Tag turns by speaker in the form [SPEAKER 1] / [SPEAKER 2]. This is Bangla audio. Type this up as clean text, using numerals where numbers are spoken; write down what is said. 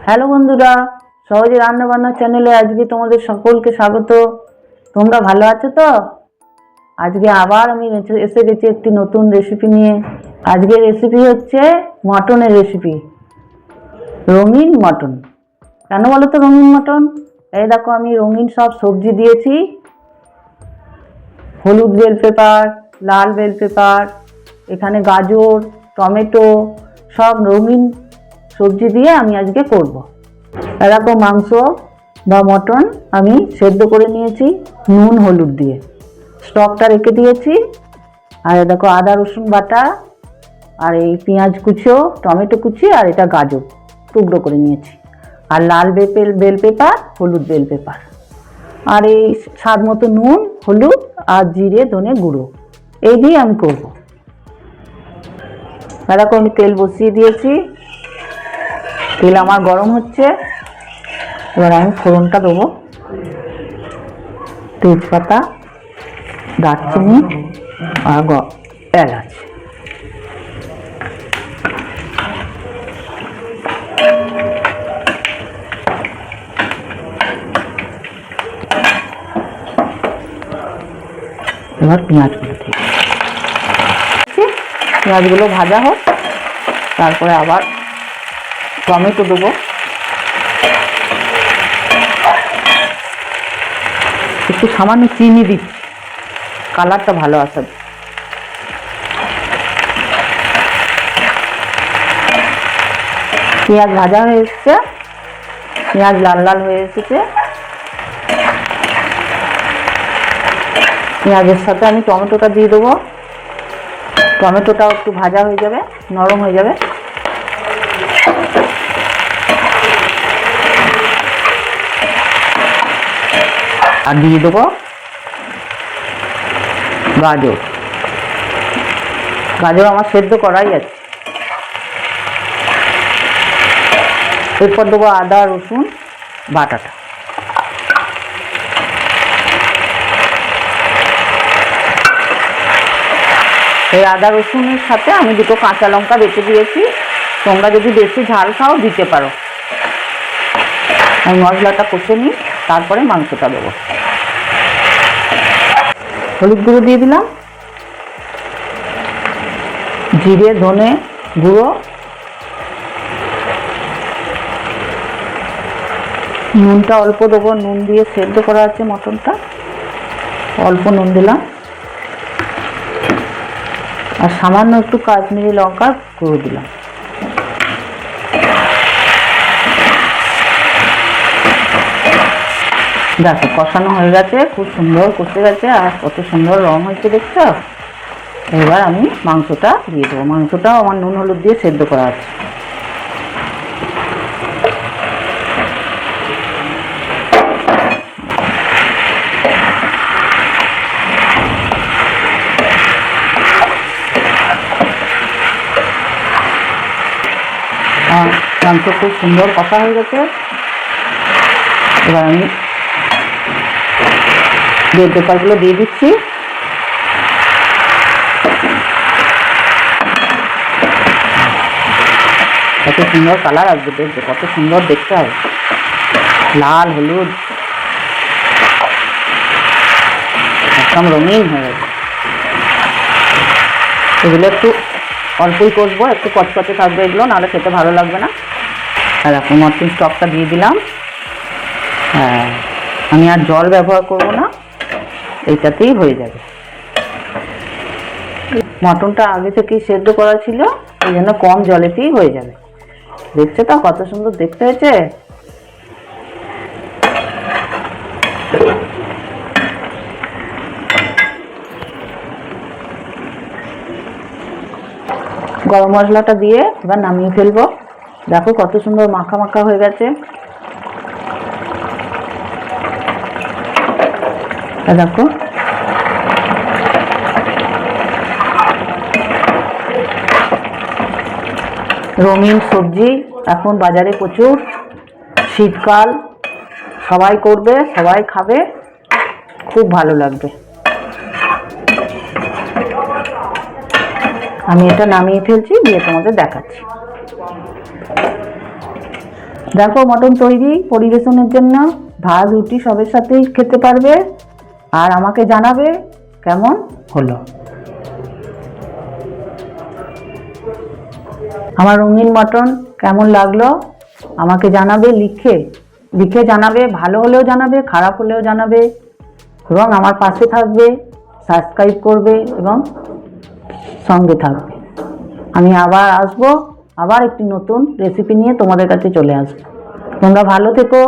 [SPEAKER 1] হ্যালো বন্ধুরা, সহজে রান্নাবান্না চ্যানেলে আজকে তোমাদের সকলকে স্বাগত। তোমরা ভালো আছো তো? আজকে আবার আমি এসে গেছি একটি নতুন রেসিপি নিয়ে। আজকের রেসিপি হচ্ছে মটনের রেসিপি, রঙিন মটন। কেন বলো তো রঙিন মটন? এই দেখো, আমি রঙিন সব সবজি দিয়েছি। হলুদ বেল পেপার, লাল বেল পেপার, এখানে গাজর, টমেটো, সব রঙিন সবজি দিয়ে আমি আজকে করব। এরকম মাংস বা মটন আমি সেদ্ধ করে নিয়েছি নুন হলুদ দিয়ে, স্টকটা রেখে দিয়েছি। আর দেখো আদা রসুন বাটা, আর এই পেঁয়াজ কুচো, টমেটো কুচি, আর এটা গাজর টুকরো করে নিয়েছি, আর লাল বেল পেপার, হলুদ বেল পেপার, আর এই স্বাদ মতো নুন হলুদ আর জিরে ধনে গুঁড়ো, এই দিয়ে আমি করব। এরকম আমি তেল বসিয়ে দিয়েছি, তেল আমার গরম হচ্ছে। এবার আমি ফোড়নটা দেবো, তেজপাতা, দারচিনি আর এলাচ। এবার পেঁয়াজগুলো দিয়ে পেঁয়াজগুলো ভাজা হোক, তারপরে আবার টমেটো দেবো। একটু সামান্য চিনি দিচ্ছি, কালারটা ভালো আসার। পেঁয়াজ ভাজা হয়ে এসছে, পেঁয়াজ লাল লাল হয়ে এসেছে। পেঁয়াজের সাথে আমি টমেটোটা দিয়ে দেবো। টমেটোটাও একটু ভাজা হয়ে যাবে, নরম হয়ে যাবে। আর দিয়ে দেবো গাজর। গাজর আমার সেদ্ধ করাই আছে। এরপর দেবো আদা রসুন বাটাটা। এই আদা রসুনের সাথে আমি দুটো কাঁচা লঙ্কা রেখে দিয়েছি, তোমরা যদি বেশি ঝাল খাও দিতে পারো। আমি মশলাটা কষে নিই, তারপরে মাংসটা দেবো। হলুদ গুঁড়ো দিয়ে দিলাম, জিরে ধনে গুঁড়ো, নুনটা অল্প দেবো, নুন দিয়ে সেদ্ধ করা আছে মটনটা, অল্প নুন দিলাম। আর সামান্য একটু কাশ্মীরি লঙ্কার গুঁড়ো দিলাম। দেখো কষানো হয়ে গেছে, খুব সুন্দর কষে গেছে, আর কত সুন্দর রং হয়েছে দেখছো। এবার আমি মাংসটা দিয়ে দেবো। মাংসটাও আমার নুন হলুদ দিয়ে সেদ্ধ করা আছে। মাংস খুব সুন্দর কষা হয়ে গেছে। এবার আমি বেল পেপারগুলো দিয়ে দিচ্ছি। কত সুন্দর কালার আসবে, দেখবে কত সুন্দর দেখতে হবে, লাল হলুদ একদম রঙিন হয়ে গেছে। এগুলো একটু অল্পই করবো, একটু কচকচে থাকবে এগুলো, নাহলে খেতে ভালো লাগবে না। আর এখন মটন স্টকটা দিয়ে দিলাম। হ্যাঁ, আমি আর জল ব্যবহার করব না, এইটাতেই হয়ে যাবে। মটনটা আগে থেকেই সেদ্ধ করা ছিল, এই জন্য কম জলেতেই হয়ে যাবে। দেখছো তো কত সুন্দর দেখতে হয়েছে। গরম মশলাটা দিয়ে এবার নামিয়ে ফেলবো। দেখো কত সুন্দর মাখা মাখা হয়ে গেছে। দেখো রঙিন সবজি এখন বাজারে প্রচুর, শীতকাল, সবাই করবে, সবাই খাবে, খুব ভালো লাগবে। আমি এটা নামিয়ে ফেলছি, দিয়ে তোমাদের দেখাচ্ছি। দেখো মটন তৈরি পরিবেশনের জন্য। ভাত রুটি সবের সাথেই খেতে পারবে। আর আমাকে জানাবে কেমন হলো। আমার রঙিন মটন কেমন লাগলো আমাকে জানাবে, লিখে লিখে জানাবে। ভালো হলেও জানাবে, খারাপ হলেও জানাবে, এবং আমার পাশে থাকবে, সাবস্ক্রাইব করবে এবং সঙ্গে থাকবে। আমি আবার আসবো, আবার একটি নতুন রেসিপি নিয়ে তোমাদের কাছে চলে আসবো। তোমরা ভালো থেকো,